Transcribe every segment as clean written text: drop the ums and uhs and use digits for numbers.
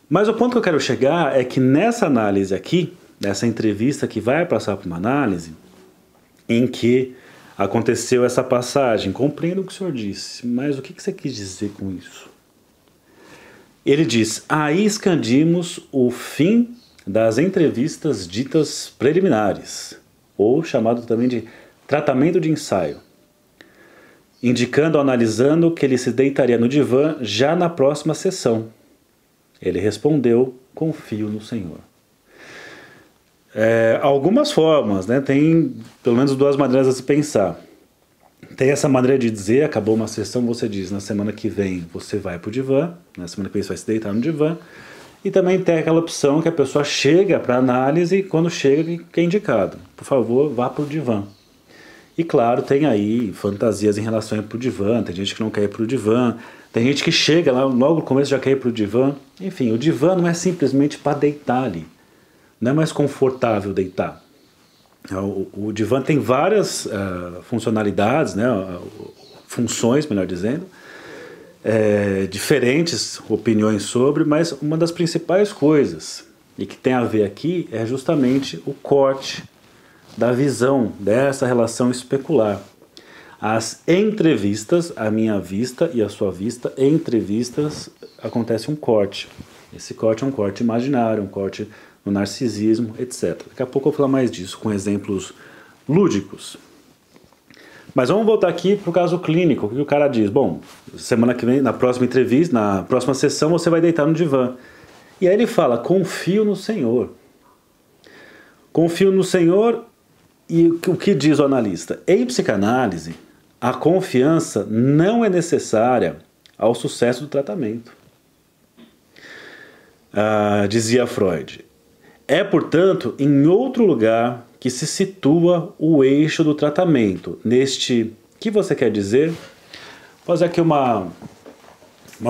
Mas o ponto que eu quero chegar é que nessa análise aqui, nessa entrevista que vai passar por uma análise, em que aconteceu essa passagem, compreendo o que o senhor disse, mas o que você quis dizer com isso? Ele diz, aí escandimos o fim das entrevistas ditas preliminares, ou chamado também de tratamento de ensaio, indicando ou analisando que ele se deitaria no divã já na próxima sessão. Ele respondeu, confio no Senhor. Algumas formas, né? Tem pelo menos duas maneiras de se pensar. Tem essa maneira de dizer, acabou uma sessão, você diz, na semana que vem você vai para o divã, na semana que vem você vai se deitar no divã, e também tem aquela opção que a pessoa chega para análise e quando chega que é indicado, por favor, vá para o divã. E claro, tem aí fantasias em relação a ir para o divã, tem gente que não quer ir para o divã, tem gente que chega lá, logo no começo já quer ir para o divã. Enfim, o divã não é simplesmente para deitar ali, não é mais confortável deitar. O divã tem várias funcionalidades, né, funções, melhor dizendo, diferentes opiniões sobre, mas uma das principais coisas, e que tem a ver aqui, é justamente o corte da visão dessa relação especular. As entrevistas, a minha vista e a sua vista, entrevistas, acontece um corte. Esse corte é um corte imaginário, um corte no narcisismo, etc. Daqui a pouco eu vou falar mais disso, com exemplos lúdicos. Mas vamos voltar aqui para o caso clínico, o que o cara diz? Bom, semana que vem, na próxima entrevista, na próxima sessão, você vai deitar no divã. E aí ele fala, confio no Senhor. Confio no Senhor, e o que diz o analista? Em psicanálise, a confiança não é necessária ao sucesso do tratamento. Dizia Freud. É, portanto, em outro lugar que se situa o eixo do tratamento. Neste, que você quer dizer? Vou fazer aqui uma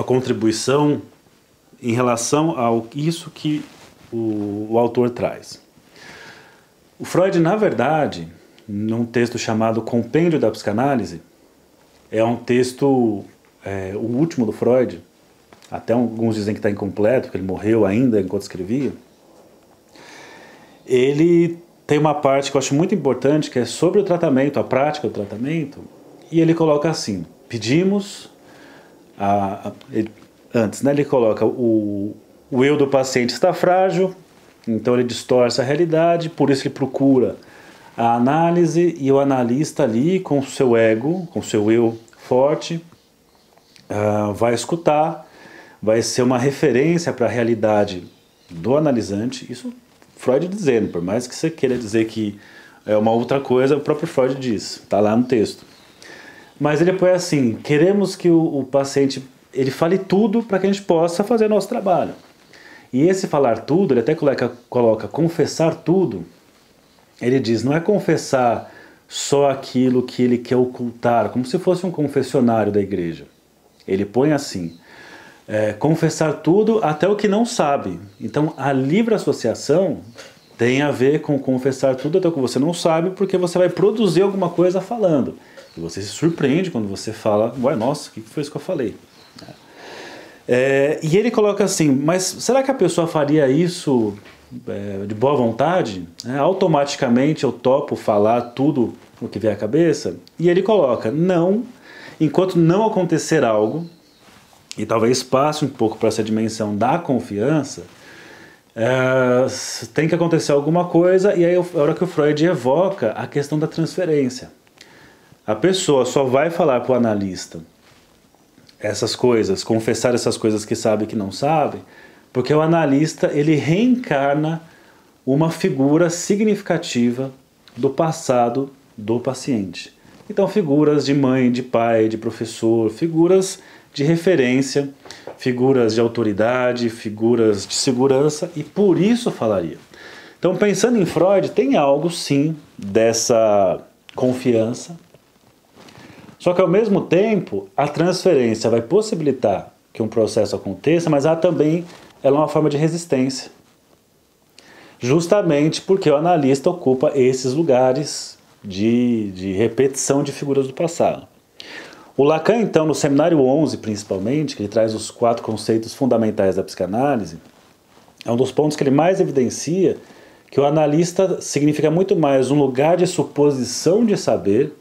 contribuição em relação a isso que o autor traz. O Freud, na verdade, num texto chamado Compêndio da Psicanálise, é um texto, o último do Freud, até alguns dizem que está incompleto, que ele morreu ainda enquanto escrevia. Ele tem uma parte que eu acho muito importante, que é sobre o tratamento, a prática do tratamento, e ele coloca assim, pedimos, antes, né, ele coloca o eu do paciente está frágil, então ele distorce a realidade, por isso ele procura a análise, e o analista ali, com o seu ego, com o seu eu forte, vai escutar, vai ser uma referência para a realidade do analisante, isso Freud dizendo, por mais que você queira dizer que é uma outra coisa, o próprio Freud diz, está lá no texto. Mas ele põe assim, queremos que o paciente ele fale tudo para que a gente possa fazer nosso trabalho. E esse falar tudo, ele até coloca confessar tudo, ele diz, não é confessar só aquilo que ele quer ocultar, como se fosse um confessionário da igreja. Ele põe assim, confessar tudo até o que não sabe. Então a livre associação tem a ver com confessar tudo até o que você não sabe, porque você vai produzir alguma coisa falando. E você se surpreende quando você fala, ué, nossa, o que foi isso que eu falei? E ele coloca assim, mas será que a pessoa faria isso de boa vontade? Automaticamente eu topo falar tudo o que vier à cabeça? E ele coloca, não, enquanto não acontecer algo, e talvez passe um pouco para essa dimensão da confiança, tem que acontecer alguma coisa, e aí é a hora que o Freud evoca a questão da transferência. A pessoa só vai falar para o analista essas coisas, confessar essas coisas que sabe e que não sabe, porque o analista ele reencarna uma figura significativa do passado do paciente. Então figuras de mãe, de pai, de professor, figuras de referência, figuras de autoridade, figuras de segurança, e por isso falaria. Então pensando em Freud, tem algo sim dessa confiança, só que ao mesmo tempo a transferência vai possibilitar que um processo aconteça, mas ela é uma forma de resistência. Justamente porque o analista ocupa esses lugares de repetição de figuras do passado. O Lacan, então, no Seminário 11, principalmente, que ele traz os 4 conceitos fundamentais da psicanálise, é um dos pontos que ele mais evidencia, que o analista significa muito mais um lugar de suposição de saber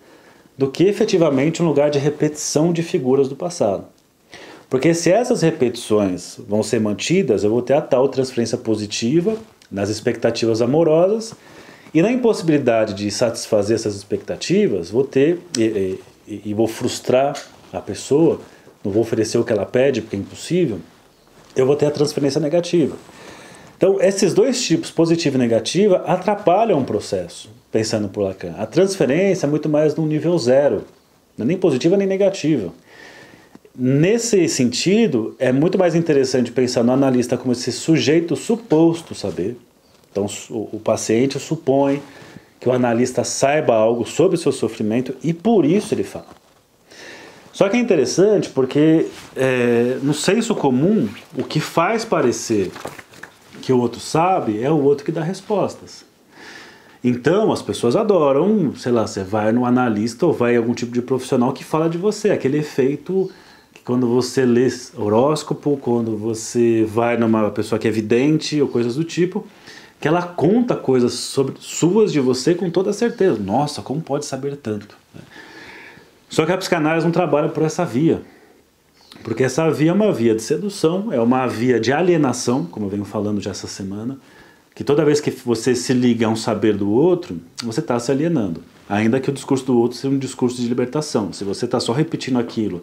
do que efetivamente um lugar de repetição de figuras do passado. Porque se essas repetições vão ser mantidas, eu vou ter a tal transferência positiva nas expectativas amorosas, e na impossibilidade de satisfazer essas expectativas, vou ter e vou frustrar a pessoa, não vou oferecer o que ela pede porque é impossível, eu vou ter a transferência negativa. Então, esses dois tipos, positiva e negativa, atrapalham o processo, pensando por Lacan. A transferência é muito mais no nível zero, não é nem positiva nem negativa. Nesse sentido, é muito mais interessante pensar no analista como esse sujeito suposto saber. Então, o paciente supõe que o analista saiba algo sobre o seu sofrimento e por isso ele fala. Só que é interessante porque no senso comum, o que faz parecer que o outro sabe é o outro que dá respostas. Então as pessoas adoram, sei lá, você vai no analista ou vai em algum tipo de profissional que fala de você, aquele efeito que quando você lê horóscopo, quando você vai numa pessoa que é vidente ou coisas do tipo, que ela conta coisas sobre suas de você com toda certeza. Nossa, como pode saber tanto? Só que a psicanálise não trabalha por essa via. Porque essa via é uma via de sedução, é uma via de alienação, como eu venho falando já essa semana, que toda vez que você se liga a um saber do outro, você está se alienando. Ainda que o discurso do outro seja um discurso de libertação. Se você está só repetindo aquilo,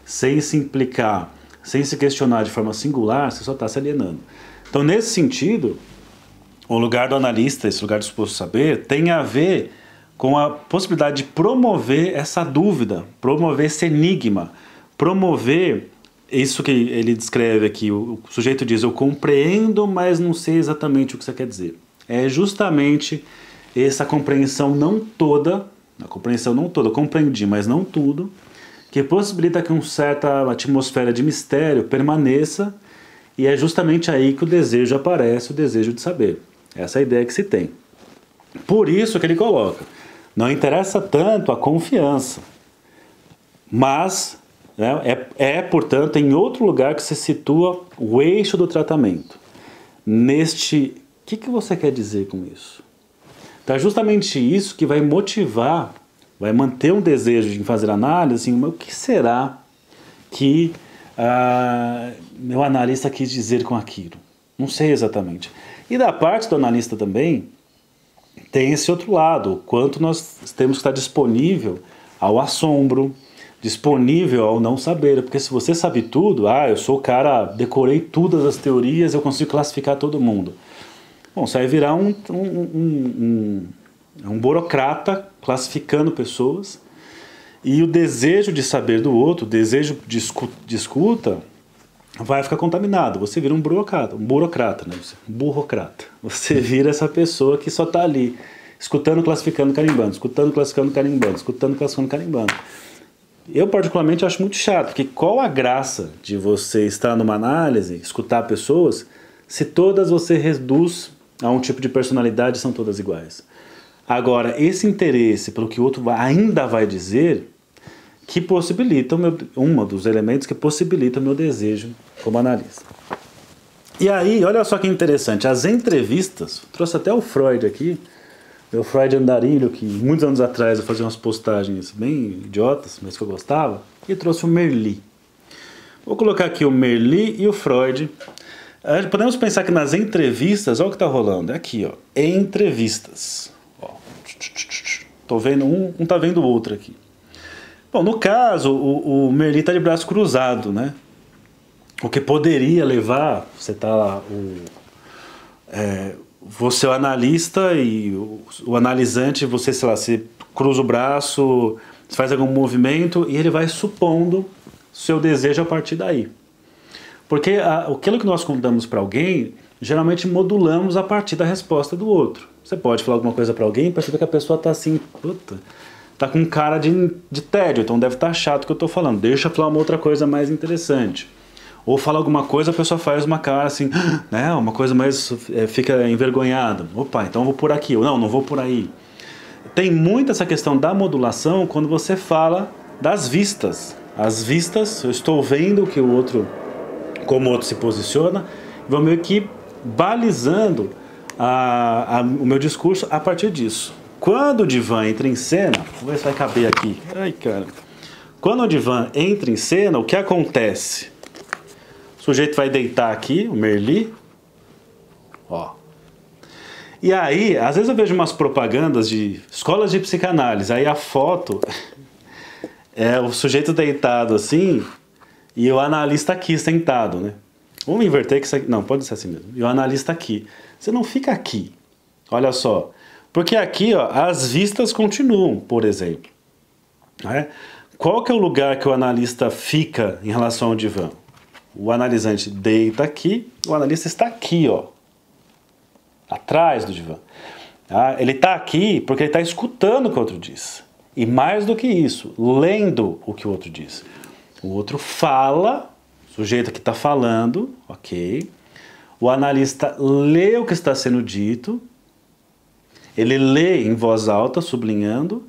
sem se implicar, sem se questionar de forma singular, você só está se alienando. Então, nesse sentido, o lugar do analista, esse lugar do suposto saber, tem a ver com a possibilidade de promover essa dúvida, promover esse enigma, promover isso que ele descreve aqui. O sujeito diz, eu compreendo, mas não sei exatamente o que você quer dizer. É justamente essa compreensão não toda, eu compreendi, mas não tudo, que possibilita que uma certa atmosfera de mistério permaneça, e é justamente aí que o desejo aparece, o desejo de saber. Essa é a ideia que se tem. Por isso que ele coloca, não interessa tanto a confiança, mas portanto, em outro lugar que se situa o eixo do tratamento. O que você quer dizer com isso? Então é justamente isso que vai motivar, vai manter um desejo de fazer análise, assim, o que será que meu analista quis dizer com aquilo? Não sei exatamente. E da parte do analista também, tem esse outro lado, o quanto nós temos que estar disponível ao assombro, disponível ao não saber, porque se você sabe tudo, eu sou o cara, decorei todas as teorias, eu consigo classificar todo mundo. Bom, você vai virar um burocrata classificando pessoas, e o desejo de saber do outro, o desejo de escuta, vai ficar contaminado. Você vira um burocrata, né? Burocrata. Você vira essa pessoa que só está ali, escutando, classificando, carimbando, escutando, classificando, carimbando, escutando, classificando, carimbando. Eu particularmente acho muito chato, porque qual a graça de você estar numa análise, escutar pessoas, se todas você reduz a um tipo de personalidade e são todas iguais? Agora, esse interesse pelo que o outro ainda vai dizer, que possibilita um dos elementos que possibilita o meu desejo como analista. E aí, olha só que interessante, as entrevistas, trouxe até o Freud aqui, meu Freud andarilho, que muitos anos atrás eu fazia umas postagens bem idiotas, mas que eu gostava, e trouxe o Merli. Vou colocar aqui o Merli e o Freud. Podemos pensar que nas entrevistas, olha o que está rolando, é aqui, ó, entrevistas. Tô vendo um está vendo o outro aqui. Bom, no caso, o Merli está de braço cruzado, né? O que poderia levar, você está lá, você é o analista e o analisante, você, sei lá, você cruza o braço, você faz algum movimento e ele vai supondo seu desejo a partir daí. Porque aquilo que nós contamos para alguém, geralmente modulamos a partir da resposta do outro. Você pode falar alguma coisa para alguém e perceber que a pessoa está assim, tá com cara de tédio, então deve estar chato o que eu estou falando, deixa eu falar uma outra coisa mais interessante. Ou fala alguma coisa, a pessoa faz uma cara assim, né, uma coisa mais, fica envergonhada. Opa, então eu vou por aqui, ou não vou por aí. Tem muito essa questão da modulação quando você fala das vistas. As vistas, eu estou vendo que o outro, como o outro se posiciona, vou meio que balizando o meu discurso a partir disso. Quando o divã entra em cena, vamos ver se vai caber aqui. Ai, cara. Quando o divã entra em cena, o que acontece? O sujeito vai deitar aqui, o Merli. Ó. E aí, às vezes eu vejo umas propagandas de escolas de psicanálise. Aí a foto é o sujeito deitado assim e o analista aqui sentado, né? Vamos inverter que isso aqui... Não, pode ser assim mesmo. E o analista aqui. Você não fica aqui. Olha só. Porque aqui, ó, as vistas continuam, por exemplo. Né? Qual que é o lugar que o analista fica em relação ao divã? O analisante deita aqui, o analista está aqui, ó, atrás do divã. Tá? Ele está aqui porque ele está escutando o que o outro diz. E mais do que isso, lendo o que o outro diz. O outro fala, o sujeito que está falando, ok. O analista lê o que está sendo dito, ele lê em voz alta, sublinhando,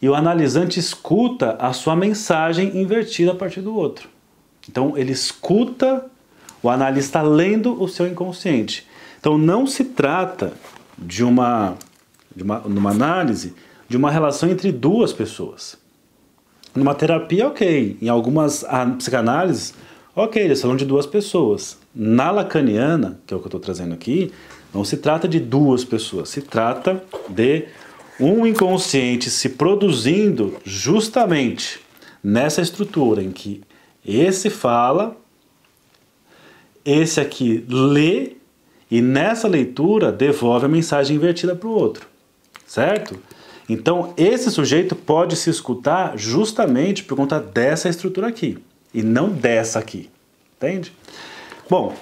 e o analisante escuta a sua mensagem invertida a partir do outro. Então ele escuta o analista lendo o seu inconsciente. Então não se trata de uma análise de uma relação entre duas pessoas. Numa terapia, ok. Em algumas psicanálises, ok, eles falam de duas pessoas. Na lacaniana, que é o que eu estou trazendo aqui, não se trata de duas pessoas, se trata de um inconsciente se produzindo justamente nessa estrutura em que esse fala, esse aqui lê, e nessa leitura devolve a mensagem invertida para o outro, certo? Então esse sujeito pode se escutar justamente por conta dessa estrutura aqui, e não dessa aqui, entende? Bom,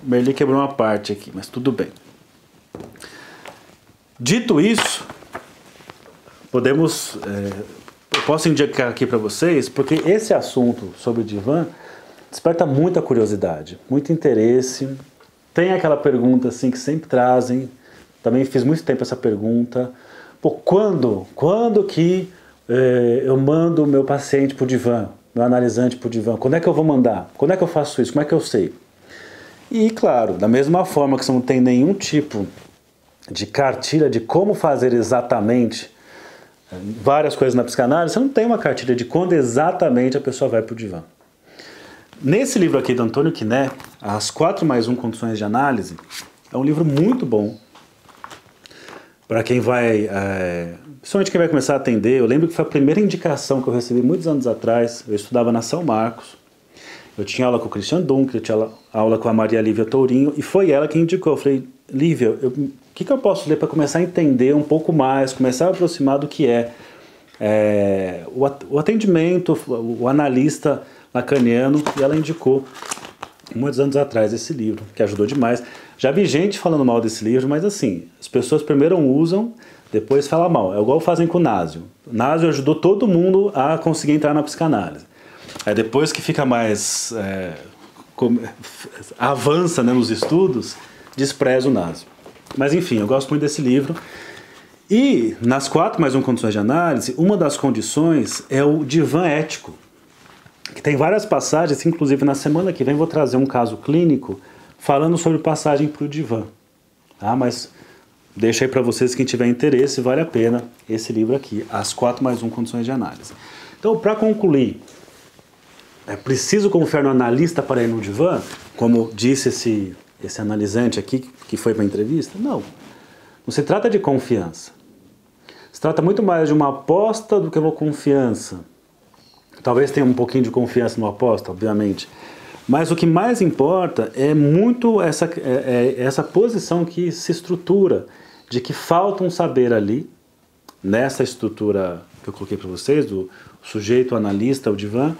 Merli quebrou uma parte aqui, mas tudo bem. Dito isso, eu posso indicar aqui para vocês, porque esse assunto sobre o divã desperta muita curiosidade, muito interesse. Tem aquela pergunta assim que sempre trazem, também fiz muito tempo essa pergunta. Pô, quando que eu mando o meu paciente para o divã, meu analisante para o divã? Quando é que eu vou mandar? Quando é que eu faço isso? Como é que eu sei? E claro, da mesma forma que você não tem nenhum tipo de cartilha de como fazer exatamente várias coisas na psicanálise, você não tem uma cartilha de quando exatamente a pessoa vai para o divã. Nesse livro aqui do Antônio Quiné, As 4+1 Condições de Análise, é um livro muito bom para quem vai, principalmente quem vai começar a atender. Eu lembro que foi a primeira indicação que eu recebi muitos anos atrás. Eu estudava na São Marcos, eu tinha aula com o Christian Dunker, eu tinha aula com a Maria Lívia Tourinho, e foi ela que indicou. Eu falei, Lívia, o que eu posso ler para começar a entender um pouco mais, começar a aproximar do que o atendimento, o analista lacaniano, e ela indicou muitos anos atrás esse livro, que ajudou demais. Já vi gente falando mal desse livro, mas assim, as pessoas primeiro usam, depois falam mal. É igual fazem com o Nasio. O Nasio ajudou todo mundo a conseguir entrar na psicanálise. Aí depois que fica mais... avança, né, nos estudos, despreza o Nasio. Mas enfim, eu gosto muito desse livro. E nas 4+1 Condições de Análise, uma das condições é o divã ético, que tem várias passagens, inclusive na semana que vem vou trazer um caso clínico falando sobre passagem para o divã. Tá? Mas deixa aí para vocês, quem tiver interesse, vale a pena esse livro aqui, As 4+1 Condições de Análise. Então, para concluir, é preciso confiar no analista para ir no divã, como disse esse analisante aqui que foi para a entrevista? Não. Não se trata de confiança. Se trata muito mais de uma aposta do que uma confiança. Talvez tenha um pouquinho de confiança numa aposta, obviamente. Mas o que mais importa é muito essa posição que se estrutura, de que falta um saber ali, nessa estrutura que eu coloquei para vocês, do sujeito, o analista, o divã,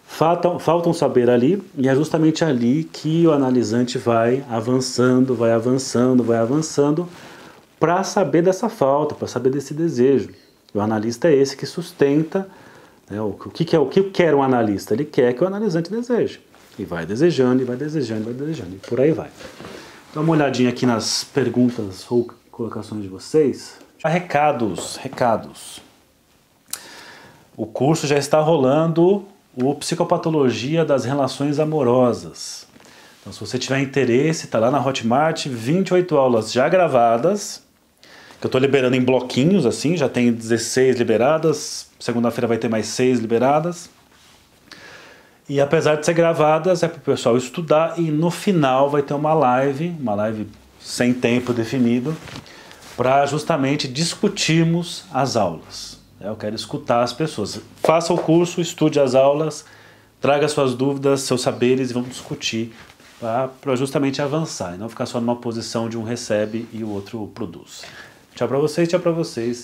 falta um saber ali, e é justamente ali que o analisante vai avançando, para saber dessa falta, para saber desse desejo. O analista é esse que sustenta, né, o que quer um analista? Ele quer que o analisante deseje. E vai desejando, e por aí vai. Dá uma olhadinha aqui nas perguntas ou colocações de vocês. Recados. O curso já está rolando, o Psicopatologia das Relações Amorosas. Então, se você tiver interesse, está lá na Hotmart, 28 aulas já gravadas, que eu estou liberando em bloquinhos, assim, já tem 16 liberadas, segunda-feira vai ter mais 6 liberadas. E apesar de ser gravadas, é para o pessoal estudar e no final vai ter uma live sem tempo definido, para justamente discutirmos as aulas. Eu quero escutar as pessoas. Faça o curso, estude as aulas, traga suas dúvidas, seus saberes e vamos discutir para justamente avançar e não ficar só numa posição de um recebe e o outro produz. Tchau para vocês, tchau para vocês.